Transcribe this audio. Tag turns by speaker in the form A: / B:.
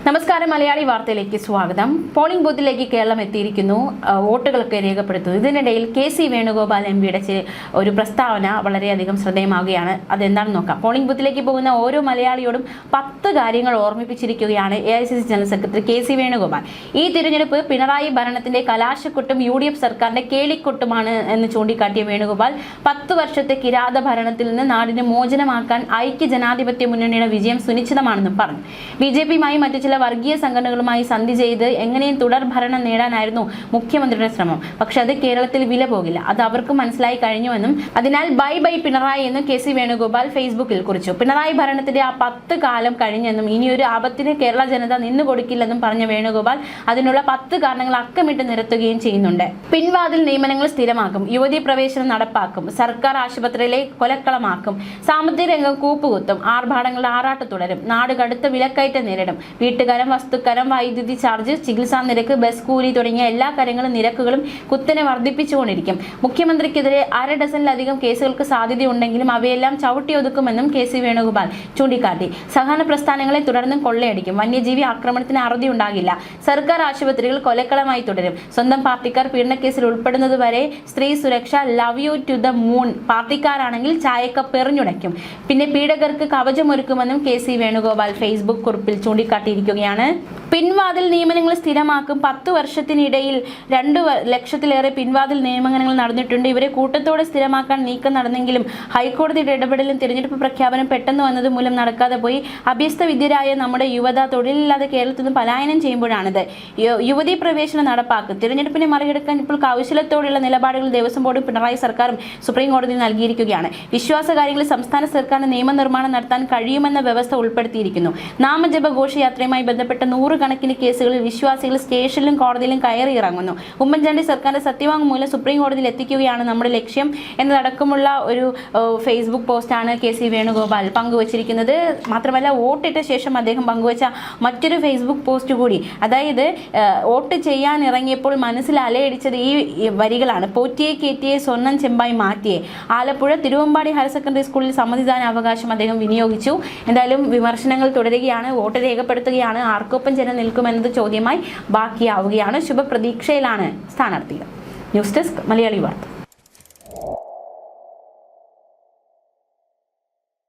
A: നമസ്കാരം, മലയാളി വാർത്തയിലേക്ക് സ്വാഗതം. പോളിംഗ് ബൂത്തിലേക്ക് കേരളം എത്തിയിരിക്കുന്നു, വോട്ടുകളൊക്കെ രേഖപ്പെടുത്തുന്നു. ഇതിനിടയിൽ KC വേണുഗോപാൽ MPയുടെ ഒരു പ്രസ്താവന വളരെയധികം ശ്രദ്ധേയമാവുകയാണ്. അതെന്താണെന്ന് നോക്കാം. പോളിംഗ് ബൂത്തിലേക്ക് പോകുന്ന ഓരോ മലയാളിയോടും 10 കാര്യങ്ങൾ ഓർമ്മിപ്പിച്ചിരിക്കുകയാണ് AICC general secretary KC Venugopal. ഈ തിരഞ്ഞെടുപ്പ് പിണറായി ഭരണത്തിന്റെ കലാശക്കൊട്ടും UDF സർക്കാരിന്റെ കേളിക്കൊട്ടുമാണ് എന്ന് ചൂണ്ടിക്കാട്ടിയ വേണുഗോപാൽ 10 വർഷത്തെ കിരാത ഭരണത്തിൽ നിന്ന് നാടിനെ മോചനമാക്കാൻ ഐക്യ ജനാധിപത്യ മുന്നണിയുടെ വിജയം സുനിശ്ചിതമാണെന്നും പറഞ്ഞു. BJPയുമായി മറ്റു ചില വർഗീയ സംഘടനകളുമായി സന്ധി ചെയ്ത് എങ്ങനെയും തുടർ ഭരണം നേടാനായിരുന്നു മുഖ്യമന്ത്രിയുടെ ശ്രമം. പക്ഷെ അത് കേരളത്തിൽ വില പോകില്ല, അത് അവർക്ക് മനസ്സിലായി കഴിഞ്ഞുവെന്നും അതിനാൽ ബൈ ബൈ പിണറായി എന്നും KC വേണുഗോപാൽ ഫേസ്ബുക്കിൽ കുറിച്ചു. പിണറായി ഭരണത്തിന്റെ ആ 10 കാലം കഴിഞ്ഞെന്നും ഇനിയൊരു ആപത്തിന് കേരള ജനത നിന്നുകൊടുക്കില്ലെന്നും പറഞ്ഞ വേണുഗോപാൽ അതിനുള്ള 10 കാരണങ്ങൾ അക്കമിട്ട് നിരത്തുകയും ചെയ്യുന്നുണ്ട്. പിൻവാതിൽ നിയമനങ്ങൾ സ്ഥിരമാക്കും, യുവതീ പ്രവേശനം നടപ്പാക്കും, സർക്കാർ ആശുപത്രിയിലെ കൊലക്കളമാക്കും, സാമ്പത്തിക രംഗം കൂപ്പുകുത്തും, ആർഭാടങ്ങളുടെ ആറാട്ട് തുടരും, നാട് കടുത്ത വിലക്കയറ്റം നേരിടും, വീട്ടുകരം, വസ്തുക്കരം, വൈദ്യുതി ചാർജ്, ചികിത്സാ നിരക്ക്, ബസ് കൂലി തുടങ്ങിയ എല്ലാ കാര്യങ്ങളും നിരക്കുകളും കുത്തനെ വർദ്ധിപ്പിച്ചുകൊണ്ടിരിക്കും. മുഖ്യമന്ത്രിക്കെതിരെ 1/2 ഡസനിലധികം കേസുകൾക്ക് സാധ്യതയുണ്ടെങ്കിലും അവയെല്ലാം ചവിട്ടിയൊതുക്കുമെന്നും KC വേണുഗോപാൽ ചൂണ്ടിക്കാട്ടി. സഹകരണ പ്രസ്ഥാനങ്ങളെ തുടർന്നും കൊള്ളയടിക്കും, വന്യജീവി ആക്രമണത്തിന് അറുതി ഉണ്ടാകില്ല, സർക്കാർ ആശുപത്രികൾ കൊലക്കളമായി തുടരും, സ്വന്തം പാർട്ടിക്കാർ പീഡനക്കേസിൽ ഉൾപ്പെടുന്നതുവരെ സ്ത്രീ സുരക്ഷ, love you to the moon, പാർട്ടിക്കാരാണെങ്കിൽ ചായക്കപ്പ് എറിഞ്ഞുടയ്ക്കും, പിന്നെ പീഡകർക്ക് കവചമൊരുക്കുമെന്നും KC വേണുഗോപാൽ ഫേസ്ബുക്ക് കുറിപ്പിൽ ചൂണ്ടിക്കാട്ടിയിരിക്കുകയാണ്. പിൻവാതിൽ നിയമനങ്ങൾ സ്ഥിരമാക്കും. 10 വർഷത്തിനിടയിൽ 2 ലക്ഷത്തിലേറെ പിൻവാതിൽ നിയമനങ്ങൾ നടന്നിട്ടുണ്ട്. ഇവരെ കൂട്ടത്തോടെ സ്ഥിരമാക്കാൻ നീക്കം നടന്നെങ്കിലും ഹൈക്കോടതിയുടെ ഇടപെടലും തിരഞ്ഞെടുപ്പ് പ്രഖ്യാപനം പെട്ടെന്ന് വന്നത് മൂലം നടക്കാതെ പോയി. അഭ്യസ്ത വിദ്യരായ നമ്മുടെ യുവത തൊഴിലില്ലാതെ കേരളത്തിൽ നിന്ന് പലായനം ചെയ്യുമ്പോഴാണിത്. യുവതീ പ്രവേശനം നടപ്പാക്കും. തിരഞ്ഞെടുപ്പിനെ മറികടക്കാൻ ഇപ്പോൾ കൗശലത്തോടെയുള്ള നിലപാടുകൾ ദേവസ്വം ബോർഡും പിണറായി സർക്കാരും സുപ്രീം കോടതിയിൽ നൽകിയിരിക്കുകയാണ്. വിശ്വാസകാര്യങ്ങളിൽ സംസ്ഥാന സർക്കാരിന് നിയമനിർമ്മാണം നടത്താൻ കഴിയുമെന്ന വ്യവസ്ഥ ഉൾപ്പെടുത്തിയിരിക്കുന്നു. നാമജപ ഘോഷയാത്രയുമായി ബന്ധപ്പെട്ട 100 കണക്കിന് കേസുകളിൽ വിശ്വാസികൾ സ്റ്റേഷനിലും കോടതിയിലും കയറി ഇറങ്ങുന്നു. ഉമ്മൻചാണ്ടി സർക്കാരിന്റെ സത്യവാങ്മൂലം സുപ്രീം കോടതിയിൽ എത്തിക്കുകയാണ് നമ്മുടെ ലക്ഷ്യം എന്നതടക്കമുള്ള ഒരു ഫേസ്ബുക്ക് പോസ്റ്റാണ് KC വേണുഗോപാൽ പങ്കുവച്ചിരിക്കുന്നത്. മാത്രമല്ല, വോട്ടിട്ട ശേഷം അദ്ദേഹം പങ്കുവച്ച മറ്റൊരു ഫേസ്ബുക്ക് പോസ്റ്റ് കൂടി, അതായത് വോട്ട് ചെയ്യാൻ ഇറങ്ങിയപ്പോൾ മനസ്സിൽ അലയടിച്ചത് ഈ വരികളാണ്: പോറ്റിയെ കേറ്റിയെ സ്വർണ്ണം ചെമ്പായി മാറ്റിയെ. ആലപ്പുഴ തിരുവമ്പാടി ഹയർ സെക്കൻഡറി സ്കൂളിൽ സമ്മതിദാന അവകാശം അദ്ദേഹം വിനിയോഗിച്ചു. എന്തായാലും വിമർശനങ്ങൾ തുടരുകയാണ്, വോട്ട് രേഖപ്പെടുത്തുകയാണ്, ആർക്കൊപ്പം ജനം നിൽക്കുമെന്നത് ചോദ്യമായി ബാക്കിയാവുകയാണ്. ശുഭപ്രതീക്ഷയിലാണ് സ്ഥാനാർത്ഥികൾ. ന്യൂസ് ഡെസ്ക്, മലയാളി വാർത്ത.